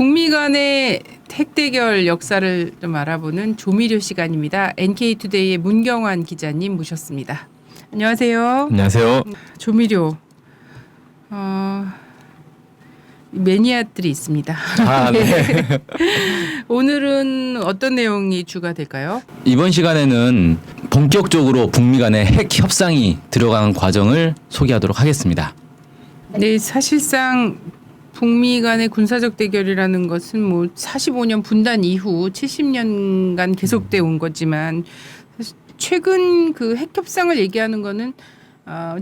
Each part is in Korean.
북미 간의 핵 대결 역사를 좀 알아보는 조미료 시간입니다. NK투데이의 문경환 기자님 모셨습니다. 안녕하세요. 안녕하세요. 조미료 매니아들이 있습니다. 아, 네. 오늘은 어떤 내용이 주가 될까요? 이번 시간에는 본격적으로 북미 간의 핵 협상이 들어가는 과정을 소개하도록 하겠습니다. 네, 사실상 북미 간의 군사적 대결이라는 것은 뭐 45년 분단 이후 70년간 계속돼 온 거지만 사실 최근 그 핵 협상을 얘기하는 거는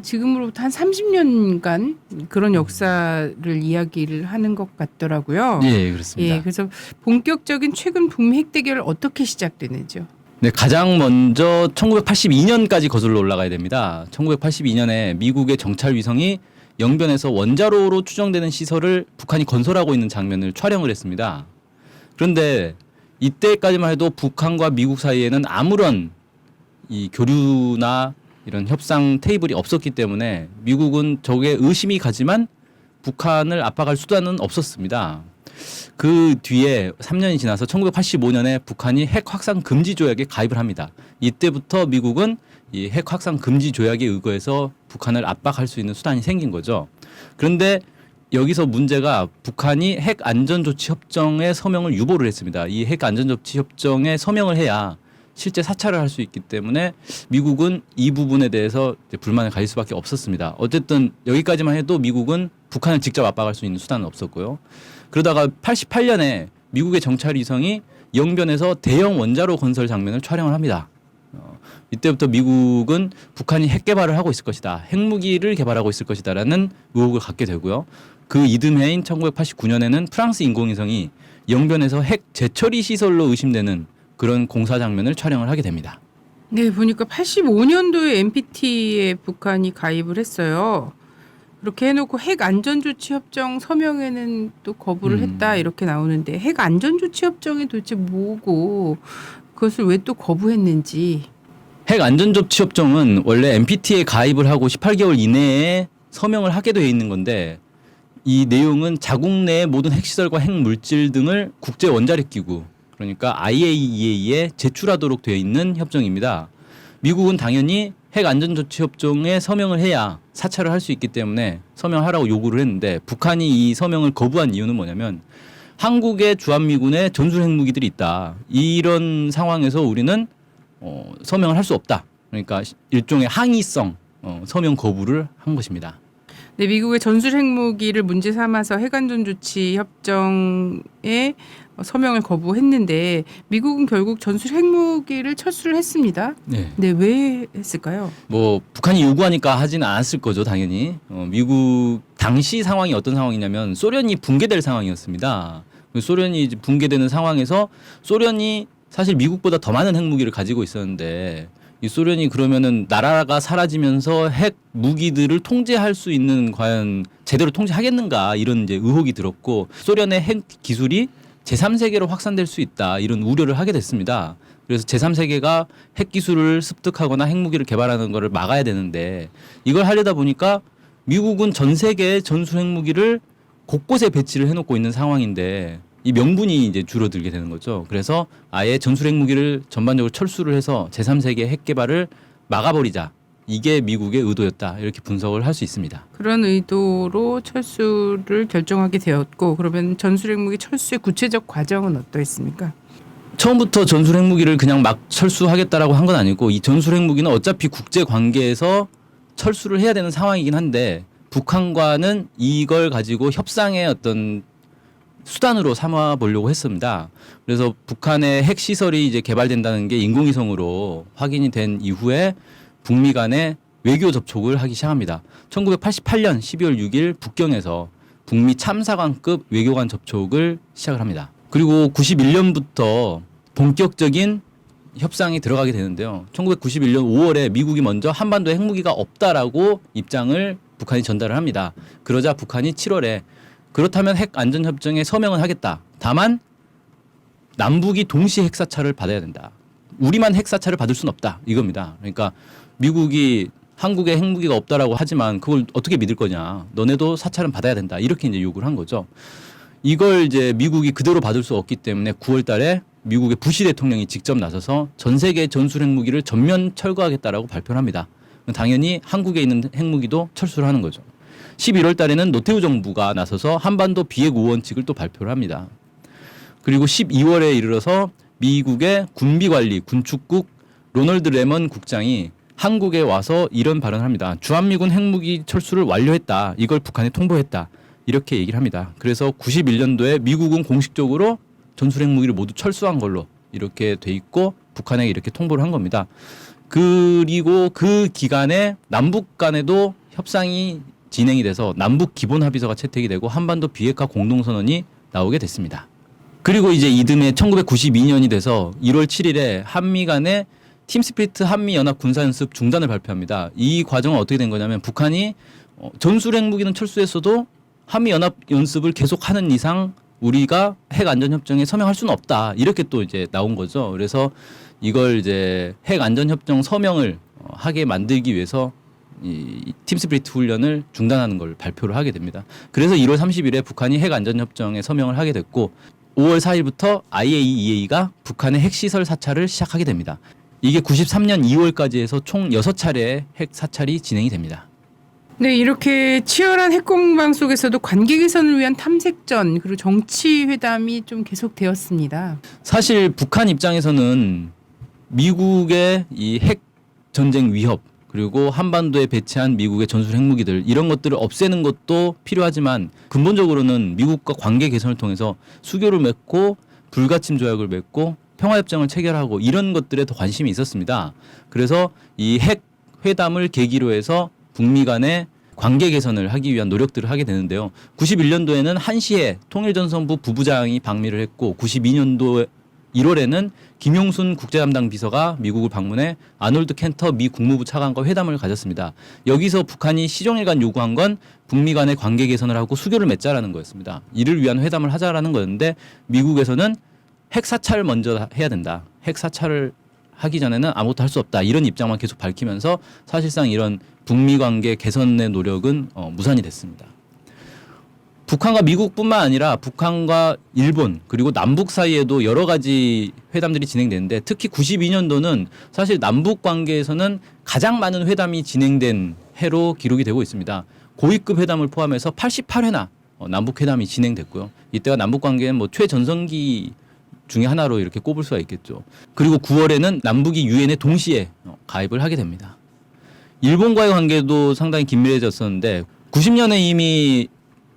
지금으로부터 한 30년간 그런 역사를 이야기를 하는 것 같더라고요. 예, 그렇습니다. 예, 그래서 본격적인 최근 북미 핵 대결 어떻게 시작되는지요? 네, 가장 먼저 1982년까지 거슬러 올라가야 됩니다. 1982년에 미국의 정찰 위성이 영변에서 원자로로 추정되는 시설을 북한이 건설하고 있는 장면을 촬영을 했습니다. 그런데 이때까지만 해도 북한과 미국 사이에는 아무런 이 교류나 이런 협상 테이블이 없었기 때문에 미국은 저게 의심이 가지만 북한을 압박할 수단은 없었습니다. 그 뒤에 3년이 지나서 1985년에 북한이 핵 확산 금지 조약에 가입을 합니다. 이때부터 미국은 이 핵 확산 금지 조약에 의거해서 북한을 압박할 수 있는 수단이 생긴 거죠. 그런데 여기서 문제가 북한이 핵 안전조치 협정에 서명을 유보를 했습니다. 이 핵 안전조치 협정에 서명을 해야 실제 사찰을 할 수 있기 때문에 미국은 이 부분에 대해서 이제 불만을 가질 수밖에 없었습니다. 어쨌든 여기까지만 해도 미국은 북한을 직접 압박할 수 있는 수단은 없었고요. 그러다가 88년에 미국의 정찰 위성이 영변에서 대형 원자로 건설 장면을 촬영을 합니다. 이때부터 미국은 북한이 핵 개발을 하고 있을 것이다. 핵무기를 개발하고 있을 것이다라는 의혹을 갖게 되고요. 그 이듬해인 1989년에는 프랑스 인공위성이 영변에서 핵 재처리 시설로 의심되는 그런 공사 장면을 촬영을 하게 됩니다. 네, 보니까 85년도에 NPT에 북한이 가입을 했어요. 이렇게 해놓고 핵 안전조치 협정 서명에는 또 거부를 했다 이렇게 나오는데 핵 안전조치 협정이 도대체 뭐고 그것을 왜 또 거부했는지. 핵 안전조치 협정은 원래 NPT에 가입을 하고 18개월 이내에 서명을 하게 되어 있는 건데 이 내용은 자국 내의 모든 핵시설과 핵물질 등을 국제 원자력 기구 그러니까 IAEA에 제출하도록 되어 있는 협정입니다. 미국은 당연히 핵 안전조치 협정에 서명을 해야 사찰을 할 수 있기 때문에 서명하라고 요구를 했는데 북한이 이 서명을 거부한 이유는 뭐냐면 한국의 주한미군에 전술 핵무기들이 있다. 이런 상황에서 우리는 서명을 할 수 없다. 그러니까 일종의 항의성 서명 거부를 한 것입니다. 네, 미국의 전술 핵무기를 문제 삼아서 핵안전조치 협정에 서명을 거부했는데 미국은 결국 전술 핵무기를 철수를 했습니다. 네. 네, 왜 했을까요? 뭐 북한이 요구하니까 하지는 않았을 거죠, 당연히. 미국 당시 상황이 어떤 상황이냐면 소련이 붕괴될 상황이었습니다. 소련이 이제 붕괴되는 상황에서 소련이 사실 미국보다 더 많은 핵무기를 가지고 있었는데 이 소련이 그러면은 나라가 사라지면서 핵 무기들을 통제할 수 있는 과연 제대로 통제하겠는가 이런 이제 의혹이 들었고 소련의 핵 기술이 제3세계로 확산될 수 있다 이런 우려를 하게 됐습니다. 그래서 제3세계가 핵 기술을 습득하거나 핵무기를 개발하는 것을 막아야 되는데 이걸 하려다 보니까 미국은 전 세계의 전술 핵무기를 곳곳에 배치를 해놓고 있는 상황인데 이 명분이 이제 줄어들게 되는 거죠. 그래서 아예 전술 핵무기를 전반적으로 철수를 해서 제3세계 핵 개발을 막아버리자. 이게 미국의 의도였다. 이렇게 분석을 할 수 있습니다. 그런 의도로 철수를 결정하게 되었고 그러면 전술 핵무기 철수의 구체적 과정은 어떠했습니까? 처음부터 전술 핵무기를 그냥 막 철수하겠다라고 한 건 아니고 이 전술 핵무기는 어차피 국제 관계에서 철수를 해야 되는 상황이긴 한데 북한과는 이걸 가지고 협상의 어떤 수단으로 삼아 보려고 했습니다. 그래서 북한의 핵 시설이 이제 개발된다는 게 인공위성으로 확인이 된 이후에 북미 간의 외교 접촉을 하기 시작합니다. 1988년 12월 6일 북경에서 북미 참사관급 외교관 접촉을 시작을 합니다. 그리고 91년부터 본격적인 협상이 들어가게 되는데요. 1991년 5월에 미국이 먼저 한반도에 핵무기가 없다라고 입장을 북한이 전달을 합니다. 그러자 북한이 7월에 그렇다면 핵 안전협정에 서명은 하겠다. 다만 남북이 동시에 핵사찰을 받아야 된다. 우리만 핵사찰을 받을 수는 없다. 이겁니다. 그러니까 미국이 한국에 핵무기가 없다라고 하지만 그걸 어떻게 믿을 거냐. 너네도 사찰은 받아야 된다. 이렇게 이제 요구를 한 거죠. 이걸 이제 미국이 그대로 받을 수 없기 때문에 9월 달에 미국의 부시 대통령이 직접 나서서 전 세계 전술 핵무기를 전면 철거하겠다라고 발표를 합니다. 당연히 한국에 있는 핵무기도 철수를 하는 거죠. 11월 달에는 노태우 정부가 나서서 한반도 비핵 우원칙을 또 발표를 합니다. 그리고 12월에 이르러서 미국의 군비관리 군축국 로널드 레먼 국장이 한국에 와서 이런 발언을 합니다. 주한미군 핵무기 철수를 완료했다. 이걸 북한에 통보했다. 이렇게 얘기를 합니다. 그래서 91년도에 미국은 공식적으로 전술 핵무기를 모두 철수한 걸로 이렇게 돼 있고 북한에게 이렇게 통보를 한 겁니다. 그리고 그 기간에 남북 간에도 협상이 진행이 돼서 남북 기본 합의서가 채택이 되고 한반도 비핵화 공동선언이 나오게 됐습니다. 그리고 이제 이듬해 1992년이 돼서 1월 7일에 한미 간의 팀스피리트 한미연합 군사연습 중단을 발표합니다. 이 과정은 어떻게 된 거냐면 북한이 전술 핵무기는 철수했어도 한미연합 연습을 계속하는 이상 우리가 핵안전협정에 서명할 수는 없다. 이렇게 또 이제 나온 거죠. 그래서 이걸 이제 핵안전협정 서명을 하게 만들기 위해서 이 팀스피리트 훈련을 중단하는 걸 발표를 하게 됩니다. 그래서 1월 30일에 북한이 핵안전협정에 서명을 하게 됐고 5월 4일부터 IAEA가 북한의 핵시설 사찰을 시작하게 됩니다. 이게 93년 2월까지 해서 총 6차례의 핵 사찰이 진행이 됩니다. 네, 이렇게 치열한 핵공방 속에서도 관계 개선을 위한 탐색전 그리고 정치 회담이 좀 계속되었습니다. 사실 북한 입장에서는 미국의 이 핵 전쟁 위협 그리고 한반도에 배치한 미국의 전술 핵무기들 이런 것들을 없애는 것도 필요하지만 근본적으로는 미국과 관계 개선을 통해서 수교를 맺고 불가침 조약을 맺고 평화협정을 체결하고 이런 것들에 더 관심이 있었습니다. 그래서 이 핵 회담을 계기로 해서 북미 간의 관계 개선을 하기 위한 노력들을 하게 되는데요. 91년도에는 한시에 통일전선부 부부장이 방미를 했고 92년도 1월에는 김용순 국제담당 비서가 미국을 방문해 아놀드 켄터 미 국무부 차관과 회담을 가졌습니다. 여기서 북한이 시종일관 요구한 건 북미 간의 관계 개선을 하고 수교를 맺자라는 거였습니다. 이를 위한 회담을 하자라는 거였는데 미국에서는 핵 사찰을 먼저 해야 된다. 핵 사찰을 하기 전에는 아무것도 할 수 없다. 이런 입장만 계속 밝히면서 사실상 이런 북미 관계 개선의 노력은 무산이 됐습니다. 북한과 미국뿐만 아니라 북한과 일본 그리고 남북 사이에도 여러 가지 회담들이 진행되는데 특히 92년도는 사실 남북 관계에서는 가장 많은 회담이 진행된 해로 기록이 되고 있습니다. 고위급 회담을 포함해서 88회나 남북 회담이 진행됐고요. 이때가 남북 관계는 뭐 최전성기 중에 하나로 이렇게 꼽을 수가 있겠죠. 그리고 9월에는 남북이 유엔에 동시에 가입을 하게 됩니다. 일본과의 관계도 상당히 긴밀해졌었는데 90년에 이미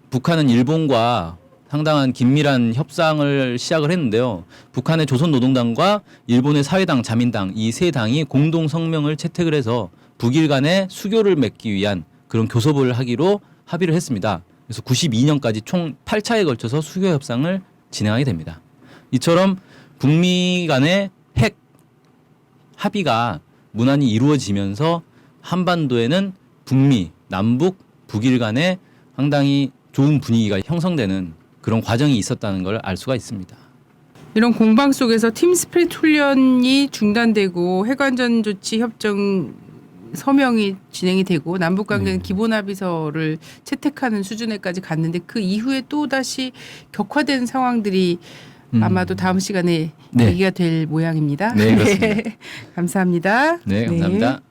북한은 일본과 상당한 긴밀한 협상을 시작을 했는데요. 북한의 조선노동당과 일본의 사회당, 자민당 이 세 당이 공동 성명을 채택을 해서 북일 간의 수교를 맺기 위한 그런 교섭을 하기로 합의를 했습니다. 그래서 92년까지 총 8차에 걸쳐서 수교 협상을 진행하게 됩니다. 이처럼 북미 간의 핵 합의가 무난히 이루어지면서 한반도에는 북미, 남북, 북일 간의 상당히 좋은 분위기가 형성되는 그런 과정이 있었다는 걸 알 수가 있습니다. 이런 공방 속에서 팀스피릿 훈련이 중단되고 핵안전조치 협정 서명이 진행이 되고 남북관계는 기본합의서를 채택하는 수준에까지 갔는데 그 이후에 또다시 격화된 상황들이 아마도 다음 시간에 얘기가 될 모양입니다. 네, 그렇습니다. 감사합니다. 네, 감사합니다.